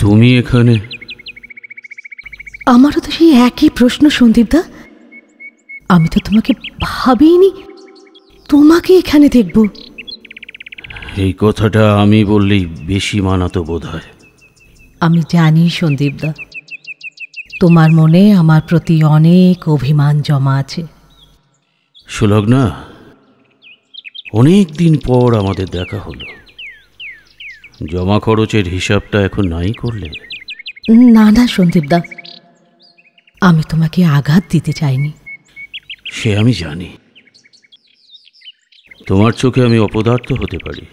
তুমি এখানে? আমারও তো সেই একই প্রশ্ন সন্দীপদা। আমি তো তোমাকে ভাবিনি তোমাকে এখানে দেখব। এই কথাটা আমি বললেই বেশি মানাতো বোধ হয়। আমি জানি সন্দীপদা, তোমার মনে আমার প্রতি অনেক অভিমান জমা আছে। সুলগ্না, অনেক দিন পর আমাদের দেখা হলো। জমা খরচের হিসাবটা এখন নাই করলে? না না সন্দীপদা, আমি তোমাকে আঘাত দিতে চাইনি। সে আমি জানি। তোমার চোখে আমি অপদার্থ হতে পারি,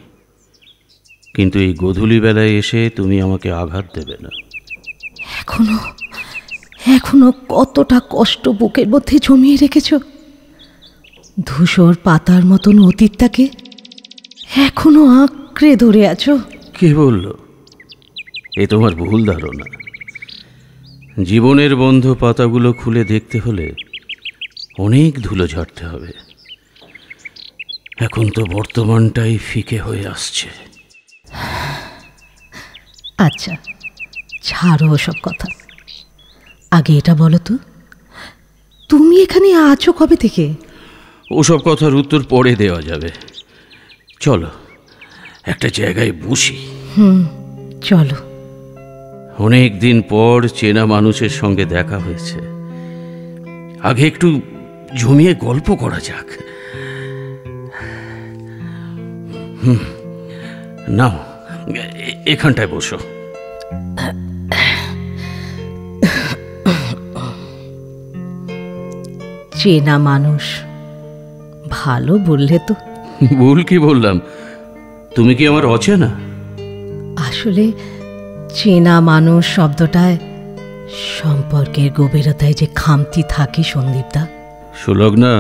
কিন্তু এই গোধূলি বেলায় এসে তুমি আমাকে আঘাত দেবে না। এখনো কতটা কষ্ট বুকের মধ্যে জমিয়ে রেখেছ। ধূসর পাতার মতন অতীতটাকে এখনো আঁকড়ে ধরে আছো। কে বলল? এ তোমার ভুল ধারণা। জীবনের বন্ধ পাতাগুলো খুলে দেখতে হলে অনেক ধুলো ঝাড়তে হবে। এখন তো বর্তমানটাই ফিকে হয়ে আসছে। আচ্ছা, ছাড়ো ওসব কথা। আগে এটা বলো তো, তুমি এখানে আছো কবে থেকে? ওসব কথার উত্তর পরে দেওয়া যাবে। চলো একটা জায়গায় বসি। চলো। অনেক দিন পর চেনা মানুষের সঙ্গে দেখা হয়েছে। আগে একটু জমিয়ে গল্প করা যাক। নাও, এখানটায় বসো। চেনা মানুষ, ভালো বললে তো। ভুল কি বললাম? তুমি কি আমার অচেনা? আসলে চেনা মানুষ শব্দটায় সম্পর্কের গভীরতায় যে খামতি থাকে সন্দীপদা। সুলগ্না,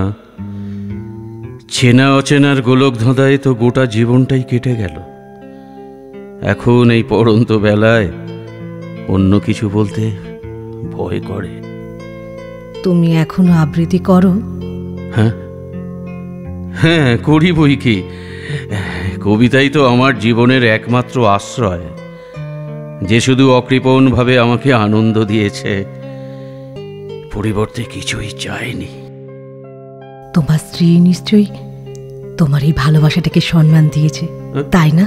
চেনা অচেনার গোলক ধাঁধায় তো গোটা জীবনটাই কেটে গেল। এখন এই পড়ন্ত বেলায় অন্য কিছু বলতে ভয় করে। তুমি এখনো আবৃত্তি করো? হ্যাঁ হ্যাঁ, করি বই কি। কবিতাই তো আমার জীবনের একমাত্র আশ্রয়, যে শুধু অকৃপণভাবে আমাকে আনন্দ দিয়েছে, পরিবর্তে কিছুই চায়নি। তোমার স্ত্রী নিশ্চয়ই তোমার এই ভালোবাসাটাকে সম্মান দিয়েছে, তাই না?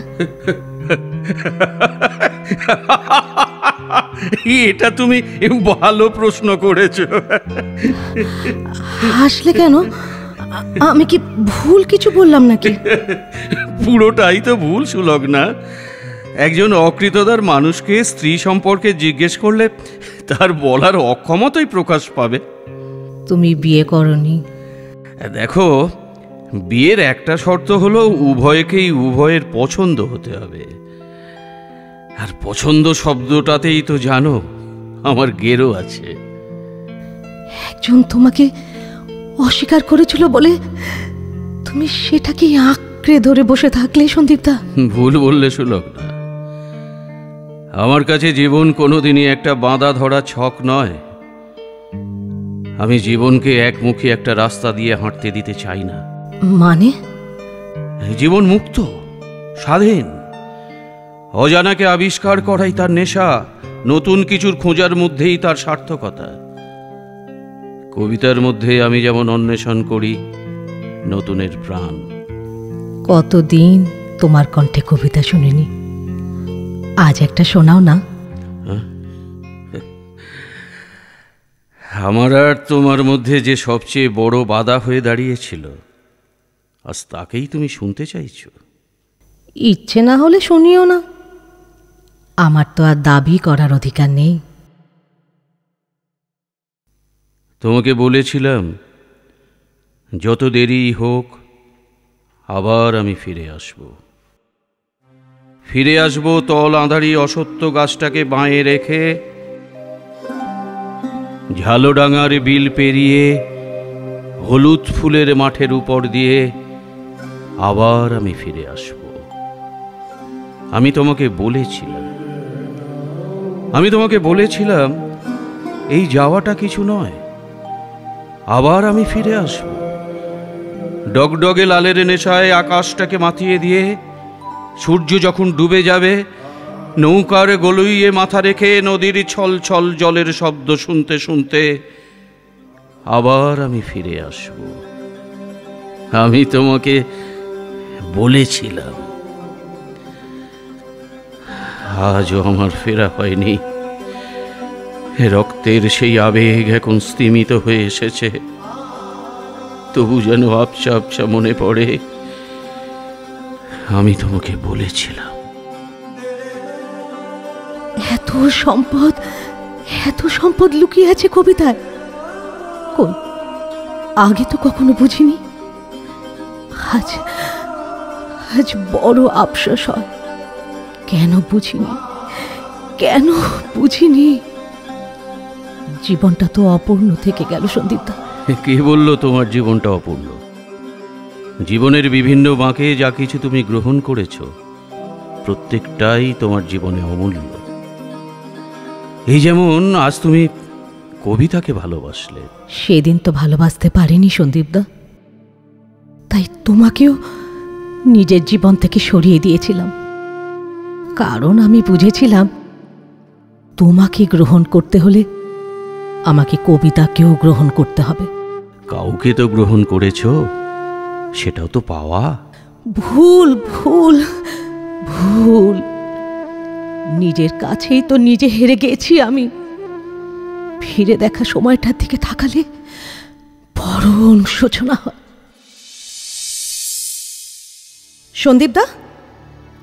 এটা তুমি ভালো প্রশ্ন করেছো। হাসলে কেন? আমি কি ভুল কিছু বললাম নাকি? পুরোটাই তো ভুল সুলগ্না। একজন অকৃতদার মানুষকে স্ত্রী সম্পর্কে জিজ্ঞেস করলে তার বলার অক্ষমতাই প্রকাশ পাবে। তুমি বিয়ে করনি? দেখো, বিয়ের একটা শর্ত হলো উভয়কেই উভয়ের পছন্দ হতে হবে। আর পছন্দ শব্দটাতেই তো জানো আমার গেরো আছে। একজন তোমাকে অস্বীকার করেছিল বলে তুমি সেটাকে আঁকড়ে ধরে বসে থাকলে সন্দীপদা? ভুল বললে সুলগ্না। আমার কাছে জীবন কোনোদিনই একটা বাঁধা ধরা ছক নয়। আমি জীবনকে একমুখী একটা রাস্তা দিয়ে হাঁটতে দিতে চাই না। মানে? জীবন মুক্ত, স্বাধীন। অজানাকে আবিষ্কার করাই তার নেশা, নতুন কিছুর খোঁজার মধ্যেই তার সার্থকতা। কবিতার মধ্যে আমি যেমন অন্বেষণ করি নতুনের প্রাণ। কতদিন তোমার কণ্ঠে কবিতা শুনিনি, আজ একটা শোনাও না। আমার আর তোমার মধ্যে যে সবচেয়ে বড় বাধা হয়ে দাঁড়িয়েছিল, আজ তাকেই তুমি শুনতে চাইছো। ইচ্ছে না হলে শুনিও না, আমার তো আর দাবি করার অধিকার নেই। তোমাকে বলেছিলাম যত দেরি হোক আবার আমি ফিরে আসব। ফিরে আসব তল আঁধারি অসত্য গাছটাকে বাঁয়ে রেখে, ঝালোডাঙার বিল পেরিয়ে হলুদ ফুলের মাঠের উপর দিয়ে আবার আমি ফিরে আসব। আমি তোমাকে বলেছিলাম এই যাওয়াটা কিছু নয়, আবার আমি ফিরে আসব। ডগডগে লালের নেশায় আকাশটাকে মাতিয়ে দিয়ে সূর্য যখন ডুবে যাবে নৌকার গলুইয়ে মাথা রেখে নদীর ছল ছল জলের শব্দ শুনতে শুনতে আবার আমি ফিরে আসব। আমি তোমাকে বলেছিলাম, আজও আমার ফেরা হয়নি। রক্তের সেই আবেগ এখন স্তিমিত হয়ে এসেছে, তবু যেন আবছা আবছা মনে পড়ে আমি তোমাকে বলেছিলাম। এত সম্পদ লুকিয়ে আছে কবিতায়। কই, আগে তো কখনো বুঝিনি। আজ বড় আফসোস হয়, কেন বুঝিনি। জীবনটা তো অপূর্ণ থেকে গেল সন্দীপদা। কে বলল তোমার জীবনটা অপূর্ণ? জীবনের বিভিন্ন বাঁকে যা কিছু তুমি গ্রহণ করেছ, প্রত্যেকটাই তোমার জীবনে অমূল্য। এই যেমন আজ তুমি কবিতাকে ভালোবাসলে। সেদিন তো ভালোবাসতে পারিনি সন্দীপদা, তাই তোমাকেও নিজের জীবন থেকে সরিয়ে দিয়েছিলাম। কারণ আমি বুঝেছিলাম, তোমাকে গ্রহণ করতে হলে আমাকে কবিতাকেও গ্রহণ করতে হবে। কাউকে তো গ্রহণ করেছ, সেটাও তো পাওয়া। ভুল নিজের কাছেই তো নিজে হেরে গেছি আমি। ফিরে দেখা সময়টার দিকে তাকালে বড় অনুশোচনা হয়। সন্দীপদা,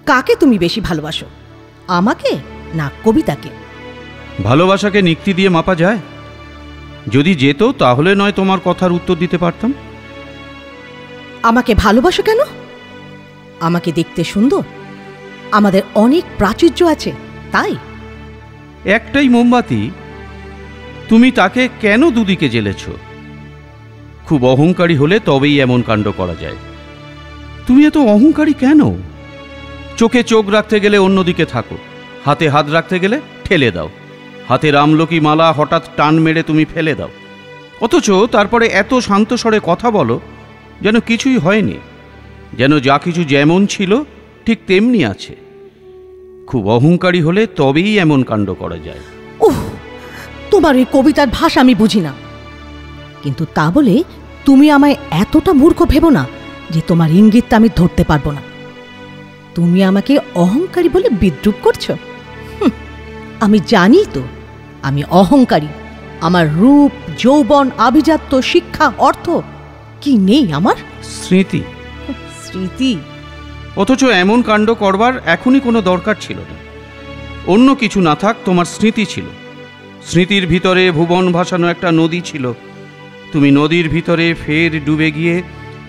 কাকে তুমি বেশি ভালোবাসো, আমাকে না কবিতাকে? ভালোবাসাকে নিক্তি দিয়ে মাপা যায়? যদি যেত তাহলে নয় তোমার কথার উত্তর দিতে পারতাম। আমাকে ভালোবাসো কেন? আমাকে দেখতে সুন্দর, আমাদের অনেক প্রাচুর্য আছে, তাই? একটাই মোমবাতি, তুমি তাকে কেন দুদিকে জ্বেলেছ? খুব অহংকারী হলে তবেই এমন কাণ্ড করা যায়। তুমি এত অহংকারী কেন? চোখে চোখ রাখতে গেলে অন্যদিকে থাকো, হাতে হাত রাখতে গেলে ঠেলে দাও, হাতের আমলকি মালা হঠাৎ টান মেরে তুমি ফেলে দাও, অথচ তারপরে এত শান্ত স্বরে কথা বলো যেন কিছুই হয়নি, যেন যা কিছু যেমন ছিল ঠিক তেমনি আছে। খুব অহংকারী হলে তবেই এমন কাণ্ড করা যায়। ওহ, তোমার এই কবিতার ভাষা আমি বুঝি না, কিন্তু তা বলে তুমি আমায় এতটা মূর্খ ভেবো না যে তোমার ইঙ্গিতটা আমি ধরতে পারবো না। তুমি আমাকে অহংকারী বলে বিদ্রূপ করছো। আমি জানি তো আমি অহংকারী। আমার রূপ, যৌবন, আভিজাত্য, শিক্ষা, অর্থ কি নেই আমার? স্মৃতি। অথচ এমন কাণ্ড করবার এখনই কোনো দরকার ছিল না। অন্য কিছু না থাক, তোমার স্মৃতি ছিল। স্মৃতির ভিতরে ভুবন ভাসানো একটা নদী ছিল। তুমি নদীর ভিতরে ফের ডুবে গিয়ে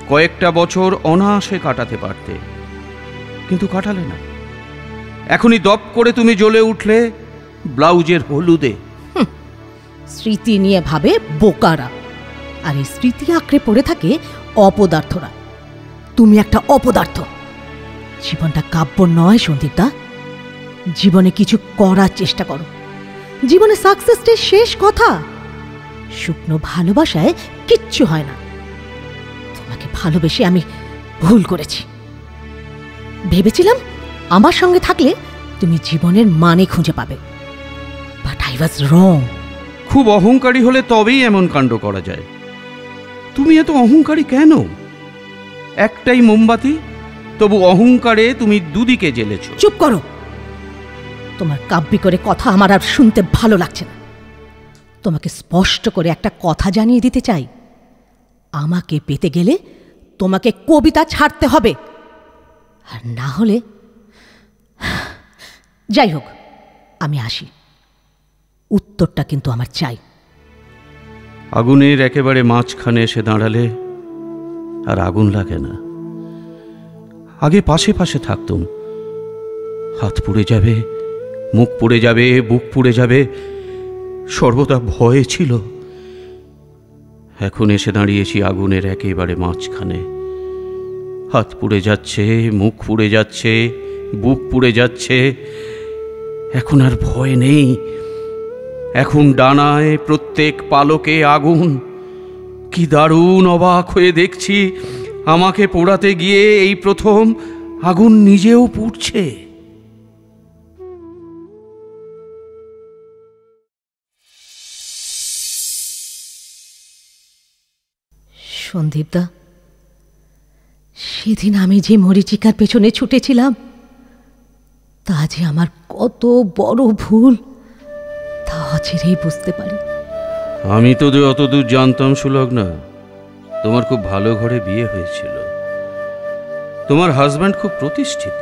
কয়েকটা বছর অনায়াসে কাটাতে পারতে, কিন্তু কাটালে না। এখনই দপ করে তুমি জ্বলে উঠলে ব্লাউজের হলুদে। স্মৃতি নিয়ে ভাবে বোকারা, আর এই স্মৃতি আঁকড়ে পড়ে থাকে অপদার্থরা। তুমি একটা অপদার্থ। জীবনটা কাব্য নয় সন্দীপদা। জীবনে কিছু করার চেষ্টা করো। জীবনে সাকসেসটাই শেষ কথা। শুকনো ভালোবাসায় কিচ্ছু হয় না। তোমাকে ভালোবেসে আমি ভুল করেছি। ভেবেছিলাম আমার সঙ্গে থাকলে তুমি জীবনের মানে খুঁজে পাবে, বাট আই ওয়াজ রং। খুব অহংকারী হলে তবেই এমন কাণ্ড করা যায়। তুমি এত অহংকারী কেন? একটাই মোমবাতি, তবু অহংকারে তুমি দুদিকে জ্বেলেছ। চুপ করো। তোমার কাব্যি করে কথা আমার আর শুনতে ভালো লাগছে না। তোমাকে স্পষ্ট করে একটা কথা জানিয়ে দিতে চাই, আমাকে পেতে গেলে তোমাকে কবিতা ছাড়তে হবে, আর না হলে যাই হোক আমি আসি। উত্তরটা কিন্তু আমার চাই। আগুনের একেবারে মাঝখানে এসে দাঁড়ালে আর আগুন লাগে না। আগে পাশে পাশে থাকতুম। হাত পুড়ে যাবে, মুখ পুড়ে যাবে, বুক পুড়ে যাবে, সর্বদা ভয় ছিল। এখন এসে দাঁড়িয়েছি আগুনের একেবারে মাঝখানে। হাত পুড়ে যাচ্ছে, মুখ পুড়ে যাচ্ছে, বুক পুড়ে যাচ্ছে। এখন আর ভয় নেই। এখন ডানায় প্রত্যেক পালকে আগুন। কি দারুণ অবাক হয়ে দেখছি, আমাকে পোড়াতে গিয়ে এই প্রথম আগুন নিজেও পুড়ছে। সন্দীপদা, সেদিন আমি যে মরীচিকার পেছনে ছুটেছিলাম তা যে আমার কত বড় ভুল তা অচিরেই বুঝতে পারি। আমি তো অতদূর জানতাম সুলগ্না, তোমার খুব ভালো ঘরে বিয়ে হয়েছিল, তোমার হাজব্যান্ড খুব প্রতিষ্ঠিত।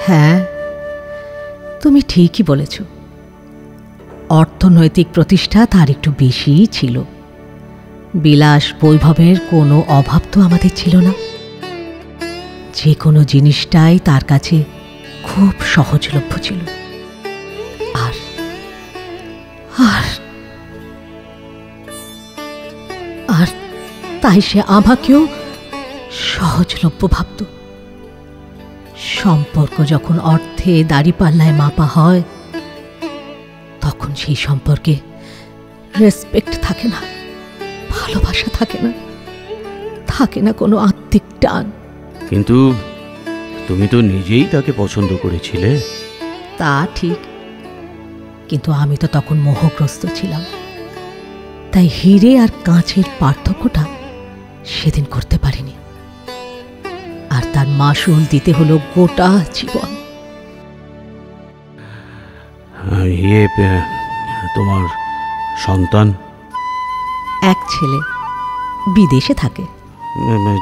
হ্যাঁ, তুমি ঠিকই বলেছ। অর্থনৈতিক প্রতিষ্ঠা তার একটু বেশিই ছিল। বিলাস বৈভবের কোনো অভাব তো আমাদের ছিল না। যে কোনো জিনিসটাই তার কাছে খুব সহজলভ্য ছিল। আর আর আর তাই সে আমাকেও সহজলভ্য ভাবত। সম্পর্ক যখন অর্থে দাঁড়িপাল্লায় মাপা হয় তখন সেই সম্পর্কে রেসপেক্ট থাকে না, ভালোবাসা থাকে না, থাকে না কোনো আত্মিক টান। কিন্তু তুমি তো নিজেই তাকে পছন্দ করেছিলে। তা ঠিক, কিন্তু আমি তো তখন মোহগ্রস্ত ছিলাম। তাই হিরে আর কাঁচের পার্থক্যটা সেদিন করতে পারিনি। আর তার মাসুল দিতে হলো গোটা জীবন। তোমার সন্তান? এক ছেলে, বিদেশে থাকে।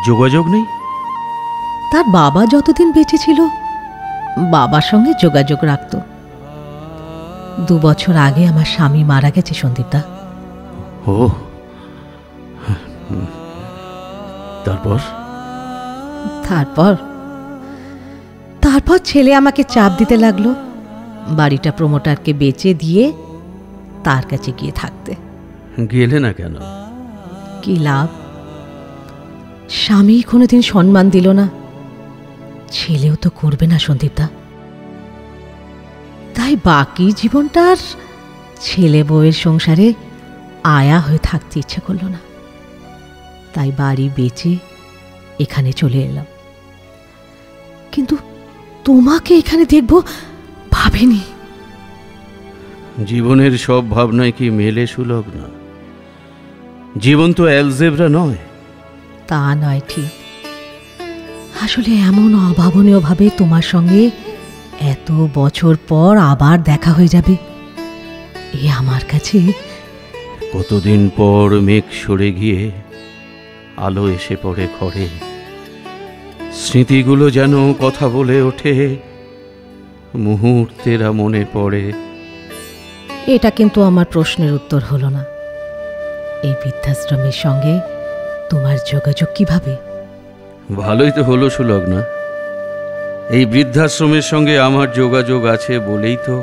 যোগাযোগ নেই? তার বাবা যতদিন বেঁচে ছিল বাবার সঙ্গে যোগাযোগ রাখত। 2 বছর আগে আমার স্বামী মারা গেছে সন্দীপদা। ও, তারপর? তারপর তারপর ছেলে আমাকে চাপ দিতে লাগলো বাড়িটা প্রমোটারকে বেচে দিয়ে তার কাছে গিয়ে থাকতে। গেলে না কেন? কি লাভ? স্বামী কোনোদিন সম্মান দিল না, ছেলেও তো করবে না সন্দীপদা। তাই বাকি জীবনটার ছেলে বউয়ের সংসারে আয়া হয়ে থাকতে ইচ্ছে করল না। তাই বাড়ি বেচে এখানে চলে এলাম। কিন্তু তোমাকে এখানে দেখব ভাবিনি। জীবনের সব ভাবনায় কি মেলে সুলগ্না? জীবন তো অ্যালজেব্রা নয়। তা নয় ঠিক, আসলে এমন অভাবনীয়ভাবে তোমার সঙ্গে এত বছর পর আবার দেখা হয়ে যাবে এ আমার কাছে। কতদিন পর মেঘ সরে গিয়ে আলো এসে পড়ে ঘরে, স্মৃতিগুলো যেন কথা বলে ওঠে, মুহূর্তেরা মনে পড়ে। এটা কিন্তু আমার প্রশ্নের উত্তর হলো না। এই বৃদ্ধাশ্রমের সঙ্গে তোমার যোগাযোগ কিভাবে? ভালোই তো হলো সুলগ্না, এই বৃদ্ধাশ্রমের সঙ্গে আমার যোগাযোগ আছে বলেই তো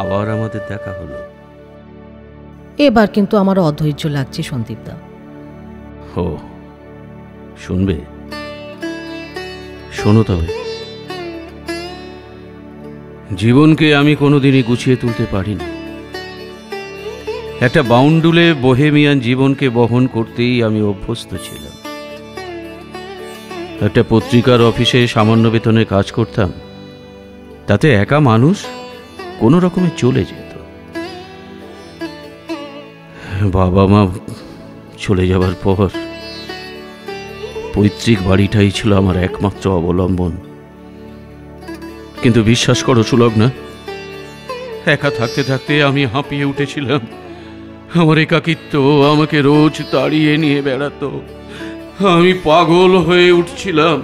আবার আমাদের দেখা হলো। এবার কিন্তু আমার অধৈর্য লাগছে সন্দীপদা। ও, শুনবে? শোনো তবে। জীবনকে আমি কোনোদিনই গুছিয়ে তুলতে পারিনি। একটা বাউন্ডুলে বোহেমিয়ান জীবনকে বহন করতেই আমি অভ্যস্ত ছিলাম। একটা পত্রিকার অফিসে সামান্য বেতনে কাজ করতাম, তাতে একা মানুষ কোনো রকমে চলে যেত। বাবা মা চলে যাবার পর পৈতৃক বাড়িটাই ছিল আমার একমাত্র অবলম্বন। কিন্তু বিশ্বাস করো সুলগ্না, একা থাকতে থাকতে আমি হাঁপিয়ে উঠেছিলাম। আমার একাকিত্ব আমাকে রোজ তাড়িয়ে নিয়ে বেড়াতো। আমি পাগল হয়ে উঠছিলাম।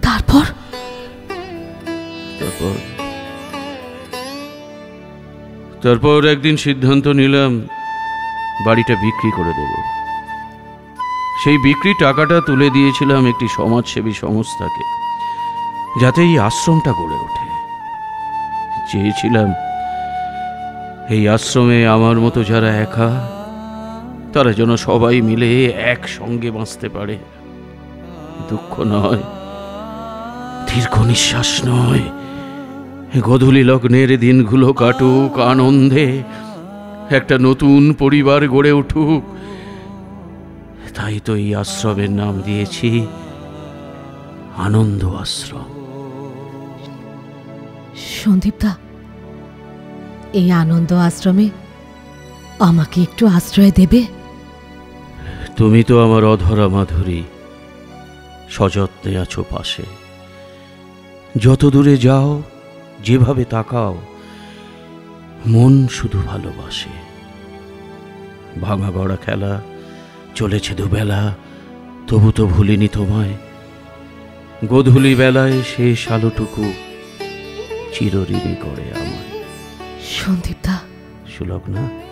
তারপর তারপর তারপর একদিন সিদ্ধান্ত নিলাম বাড়িটা বিক্রি করে দেব। সেই বিক্রি টাকাটা তুলে দিয়েছিলাম একটি সমাজসেবী সংস্থাকে, যাতে এই আশ্রমটা গড়ে ওঠে। চেয়েছিলাম এই আশ্রমে আমার মতো যারা একা, তারা যেন সবাই মিলে একসঙ্গে বাঁচতে পারে। দুঃখ নয়, দীর্ঘ নিঃশ্বাস নয়, গোধূলি লগ্নের দিনগুলো কাটুক আনন্দে, একটা নতুন পরিবার গড়ে উঠুক। তাই তো এই আশ্রমের নাম দিয়েছি আনন্দ আশ্রম। সন্দীপদা, এই আনন্দ আশ্রমে আমাকে একটু আশ্রয় দেবে? তুমি তো আমার অধরা মাধুরী, সযত্নে আছো পাশে। যত দূরে যাও, যেভাবে তাকাও, মন শুধু ভালোবাসে। ভাঙা গড়া খেলা চলেছে দুবেলা, তবু তো ভুলিনি তোমায়। গোধূলি বেলায় শেষ আলোটুকু চিরঋণী করে আমায়। সন্দীপদা, সুলগ্না।